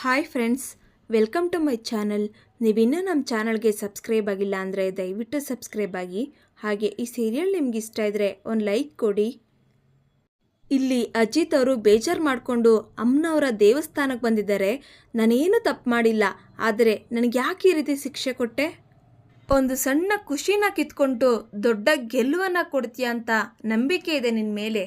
Hi friends, welcome to my channel. ನೀವಿನ್ನೂ ನಮ್ಮ ಚಾನಲ್ಗೆ ಸಬ್ಸ್ಕ್ರೈಬ್ ಆಗಿಲ್ಲ ಅಂದರೆ ದಯವಿಟ್ಟು ಸಬ್ಸ್ಕ್ರೈಬ್ ಆಗಿ. ಹಾಗೆ ಈ ಸೀರಿಯಲ್ ನಿಮ್ಗೆ ಇಷ್ಟ ಇದ್ದರೆ ಒಂದು ಲೈಕ್ ಕೊಡಿ. ಇಲ್ಲಿ ಅಜಿತ್ ಅವರು ಬೇಜಾರು ಮಾಡಿಕೊಂಡು ಅಮ್ಮನವರ ದೇವಸ್ಥಾನಕ್ಕೆ ಬಂದಿದ್ದಾರೆ. ನಾನೇನು ತಪ್ಪು ಮಾಡಿಲ್ಲ, ಆದರೆ ನನಗೆ ಯಾಕೆ ಈ ರೀತಿ ಶಿಕ್ಷೆ ಕೊಟ್ಟೆ? ಒಂದು ಸಣ್ಣ ಖುಷಿನ ಕಿತ್ಕೊಂಡು ದೊಡ್ಡ ಗೆಲುವನ್ನು ಕೊಡ್ತೀಯ ಅಂತ ನಂಬಿಕೆ ಇದೆ ನಿನ್ನ ಮೇಲೆ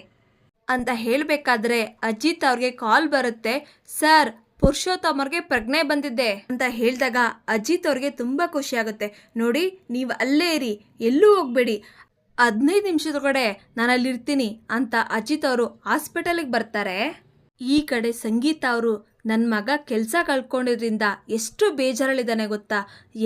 ಅಂತ ಹೇಳಬೇಕಾದ್ರೆ ಅಜಿತ್ ಅವ್ರಿಗೆ ಕಾಲ್ ಬರುತ್ತೆ. ಸರ್, ಪುರುಷೋತ್ತಮ್ ಅವ್ರಿಗೆ ಪ್ರಜ್ಞೆ ಬಂದಿದ್ದೆ ಅಂತ ಹೇಳಿದಾಗ ಅಜಿತ್ ಅವ್ರಿಗೆ ತುಂಬ ಖುಷಿ ಆಗುತ್ತೆ. ನೋಡಿ, ನೀವು ಅಲ್ಲೇ ಇರಿ, ಎಲ್ಲೂ ಹೋಗಬೇಡಿ, 15 ನಿಮಿಷದೊಳಗಡೆ ನಾನು ಅಲ್ಲಿರ್ತೀನಿ ಅಂತ ಅಜಿತ್ ಅವರು ಹಾಸ್ಪಿಟಲಿಗೆ ಬರ್ತಾರೆ. ಈ ಕಡೆ ಸಂಗೀತ ಅವರು ನನ್ನ ಮಗ ಕೆಲಸ ಕಳ್ಕೊಂಡಿದ್ರಿಂದ ಎಷ್ಟು ಬೇಜಾರಲ್ಲಿದ್ದಾನೆ ಗೊತ್ತಾ.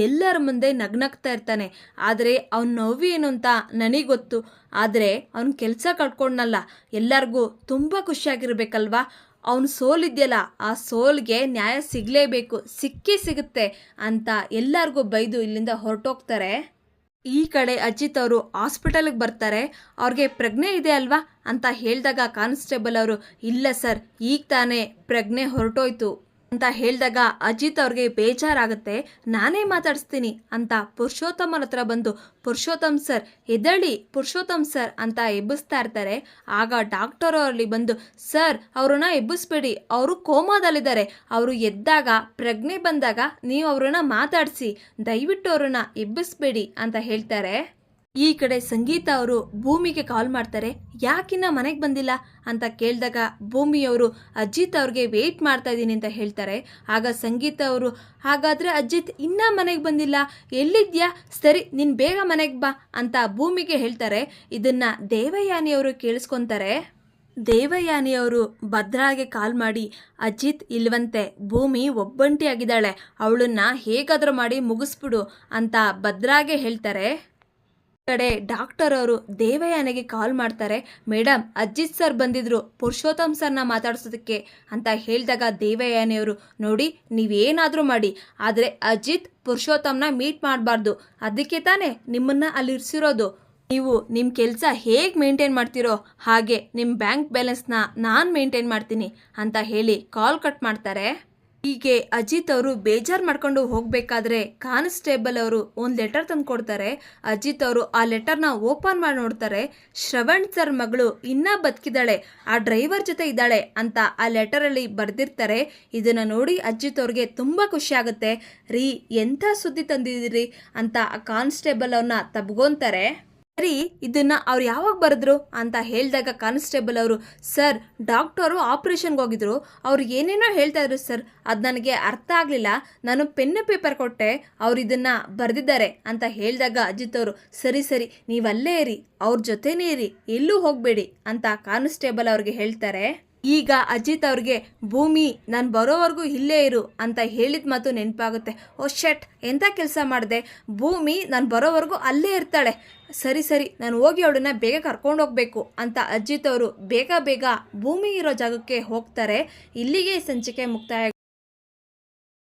ಎಲ್ಲರ ಮುಂದೆ ನಗ್ನಗ್ತಾ ಇರ್ತಾನೆ, ಆದರೆ ಅವನ ನೋವು ಏನು ಅಂತ ನನಗೆ ಗೊತ್ತು. ಆದರೆ ಅವನ ಕೆಲಸ ಕಳ್ಕೊಂಡಲ್ಲ, ಎಲ್ಲರಿಗೂ ತುಂಬ ಖುಷಿಯಾಗಿರ್ಬೇಕಲ್ವಾ. ಅವನು ಸೋಲಿದೆಯಲ್ಲ, ಆ ಸೋಲ್ಗೆ ನ್ಯಾಯ ಸಿಗಲೇಬೇಕು, ಸಿಕ್ಕೇ ಸಿಗುತ್ತೆ ಅಂತ ಎಲ್ಲರಿಗೂ ಬೈದು ಇಲ್ಲಿಂದ ಹೊರಟೋಗ್ತಾರೆ. ಈ ಕಡೆ ಅಜಿತ್ ಅವರು ಹಾಸ್ಪಿಟಲ್ಗೆ ಬರ್ತಾರೆ. ಅವ್ರಿಗೆ ಪ್ರಜ್ಞೆ ಇದೆ ಅಲ್ವಾ ಅಂತ ಹೇಳಿದಾಗ ಕಾನ್ಸ್ಟೇಬಲ್ ಅವರು, ಇಲ್ಲ ಸರ್, ಈಗ ತಾನೇ ಪ್ರಜ್ಞೆ ಹೊರಟೋಯ್ತು ಅಂತ ಹೇಳಿದಾಗ ಅಜಿತ್ ಅವ್ರಿಗೆ ಬೇಜಾರಾಗುತ್ತೆ. ನಾನೇ ಮಾತಾಡಿಸ್ತೀನಿ ಅಂತ ಪುರುಷೋತ್ತಮನ ಹತ್ರ ಬಂದು, ಪುರುಷೋತ್ತಮ್ ಸರ್ ಎದ್ದೇಳಿ, ಪುರುಷೋತ್ತಮ್ ಸರ್ ಅಂತ ಎಬ್ಬಿಸ್ತಾ ಇರ್ತಾರೆ. ಆಗ ಡಾಕ್ಟರ್ ಅವರಲ್ಲಿ ಬಂದು, ಸರ್ ಅವ್ರನ್ನ ಎಬ್ಬಿಸ್ಬೇಡಿ, ಅವರು ಕೋಮಾದಲ್ಲಿದ್ದಾರೆ, ಅವರು ಎದ್ದಾಗ ಪ್ರಜ್ಞೆ ಬಂದಾಗ ನೀವು ಅವ್ರನ್ನ ಮಾತಾಡಿಸಿ, ದಯವಿಟ್ಟು ಅವ್ರನ್ನ ಎಬ್ಬಿಸ್ಬೇಡಿ ಅಂತ ಹೇಳ್ತಾರೆ. ಈ ಕಡೆ ಸಂಗೀತ ಅವರು ಭೂಮಿಗೆ ಕಾಲ್ ಮಾಡ್ತಾರೆ. ಯಾಕಿನ್ನ ಮನೆಗೆ ಬಂದಿಲ್ಲ ಅಂತ ಕೇಳಿದಾಗ ಭೂಮಿಯವರು ಅಜಿತ್ ಅವ್ರಿಗೆ ವೆಯ್ಟ್ ಮಾಡ್ತಾ ಇದ್ದೀನಿ ಅಂತ ಹೇಳ್ತಾರೆ. ಆಗ ಸಂಗೀತ ಅವರು, ಹಾಗಾದರೆ ಅಜಿತ್ ಇನ್ನೂ ಮನೆಗೆ ಬಂದಿಲ್ಲ, ಎಲ್ಲಿದ್ಯಾ, ಸರಿ ನೀನು ಬೇಗ ಮನೆಗೆ ಬಾ ಅಂತ ಭೂಮಿಗೆ ಹೇಳ್ತಾರೆ. ಇದನ್ನು ದೇವಯಾನಿಯವರು ಕೇಳಿಸ್ಕೊತಾರೆ. ದೇವಯಾನಿಯವರು ಭದ್ರಾಗೆ ಕಾಲ್ ಮಾಡಿ, ಅಜಿತ್ ಇಲ್ವಂತೆ, ಭೂಮಿ ಒಬ್ಬಂಟಿಯಾಗಿದ್ದಾಳೆ, ಅವಳನ್ನ ಹೇಗಾದರೂ ಮಾಡಿ ಮುಗಿಸ್ಬಿಡು ಅಂತ ಭದ್ರಾಗೆ ಹೇಳ್ತಾರೆ. ಕಡೆ ಡಾಕ್ಟರ್ ಅವರು ದೇವಯಾನಿಗೆ ಕಾಲ್ ಮಾಡ್ತಾರೆ. ಮೇಡಮ್, ಅಜಿತ್ ಸರ್ ಬಂದಿದ್ರು ಪುರುಷೋತ್ತಮ್ ಸರ್ನ ಮಾತಾಡ್ಸೋದಕ್ಕೆ ಅಂತ ಹೇಳಿದಾಗ ದೇವಯಾನಿಯವರು, ನೋಡಿ ನೀವೇನಾದರೂ ಮಾಡಿ, ಆದರೆ ಅಜಿತ್ ಪುರುಷೋತ್ತಮ್ನ ಮೀಟ್ ಮಾಡಬಾರ್ದು, ಅದಕ್ಕೆ ತಾನೇ ನಿಮ್ಮನ್ನು ಅಲ್ಲಿರಿಸಿರೋದು. ನೀವು ನಿಮ್ಮ ಕೆಲಸ ಹೇಗೆ ಮೇಂಟೈನ್ ಮಾಡ್ತೀರೋ ಹಾಗೆ ನಿಮ್ಮ ಬ್ಯಾಂಕ್ ಬ್ಯಾಲೆನ್ಸ್ನ ನಾನು ಮೇಂಟೈನ್ ಮಾಡ್ತೀನಿ ಅಂತ ಹೇಳಿ ಕಾಲ್ ಕಟ್ ಮಾಡ್ತಾರೆ. ಹೀಗೆ ಅಜಿತ್ ಅವರು ಬೇಜಾರು ಮಾಡ್ಕೊಂಡು ಹೋಗಬೇಕಾದ್ರೆ ಕಾನ್ಸ್ಟೇಬಲ್ ಅವರು ಒಂದು ಲೆಟರ್ ತಂದು ಕೊಡ್ತಾರೆ. ಅಜಿತ್ ಅವರು ಆ ಲೆಟರ್ನ ಓಪನ್ ಮಾಡಿ ನೋಡ್ತಾರೆ. ಶ್ರವಣ್ ಸರ್ ಮಗಳು ಇನ್ನೂ ಬದುಕಿದ್ದಾಳೆ, ಆ ಡ್ರೈವರ್ ಜೊತೆ ಇದ್ದಾಳೆ ಅಂತ ಆ ಲೆಟರಲ್ಲಿ ಬರೆದಿರ್ತಾರೆ. ಇದನ್ನು ನೋಡಿ ಅಜಿತ್ ಅವ್ರಿಗೆ ತುಂಬ ಖುಷಿ ಆಗುತ್ತೆ. ರೀ, ಎಂಥ ಸುದ್ದಿ ತಂದಿದ್ದೀರಿ ಅಂತ ಆ ಕಾನ್ಸ್ಟೇಬಲ್ ಅವ್ರನ್ನ ತಬ್ಕೊತಾರೆ. ಸರಿ, ಇದನ್ನು ಅವ್ರು ಯಾವಾಗ ಬರೆದ್ರು ಅಂತ ಹೇಳಿದಾಗ ಕಾನ್ಸ್ಟೇಬಲ್ ಅವರು, ಸರ್ ಡಾಕ್ಟರು ಆಪ್ರೇಷನ್ಗೆ ಹೋಗಿದ್ರು, ಅವ್ರು ಏನೇನೋ ಹೇಳ್ತಾ ಇದ್ರು ಸರ್, ಅದು ನನಗೆ ಅರ್ಥ ಆಗಲಿಲ್ಲ, ನಾನು ಪೆನ್ನು ಪೇಪರ್ ಕೊಟ್ಟೆ, ಅವ್ರು ಇದನ್ನು ಬರೆದಿದ್ದಾರೆ ಅಂತ ಹೇಳಿದಾಗ ಅಜಿತ್ ಅವರು, ಸರಿ ಸರಿ ನೀವಲ್ಲೇ ಇರಿ, ಅವ್ರ ಜೊತೆನೇ ಇರಿ, ಎಲ್ಲೂ ಹೋಗಬೇಡಿ ಅಂತ ಕಾನ್ಸ್ಟೇಬಲ್ ಅವ್ರಿಗೆ ಹೇಳ್ತಾರೆ. ಈಗ ಅಜಿತ್ ಅವ್ರಿಗೆ, ಭೂಮಿ ನಾನು ಬರೋವರೆಗೂ ಇಲ್ಲೇ ಇರು ಅಂತ ಹೇಳಿದ ಮಾತು ನೆನಪಾಗುತ್ತೆ. ಓ ಶಟ್, ಎಂಥ ಕೆಲಸ ಮಾಡಿದೆ, ಭೂಮಿ ನಾನು ಬರೋವರೆಗೂ ಅಲ್ಲೇ ಇರ್ತಾಳೆ, ಸರಿ ಸರಿ ನಾನು ಹೋಗಿ ಅವಳನ್ನ ಬೇಗ ಕರ್ಕೊಂಡು ಹೋಗಬೇಕು ಅಂತ ಅಜಿತ್ ಅವರು ಬೇಗ ಬೇಗ ಭೂಮಿ ಇರೋ ಜಾಗಕ್ಕೆ ಹೋಗ್ತಾರೆ. ಇಲ್ಲಿಗೆ ಸಂಚಿಕೆ ಮುಕ್ತಾಯ.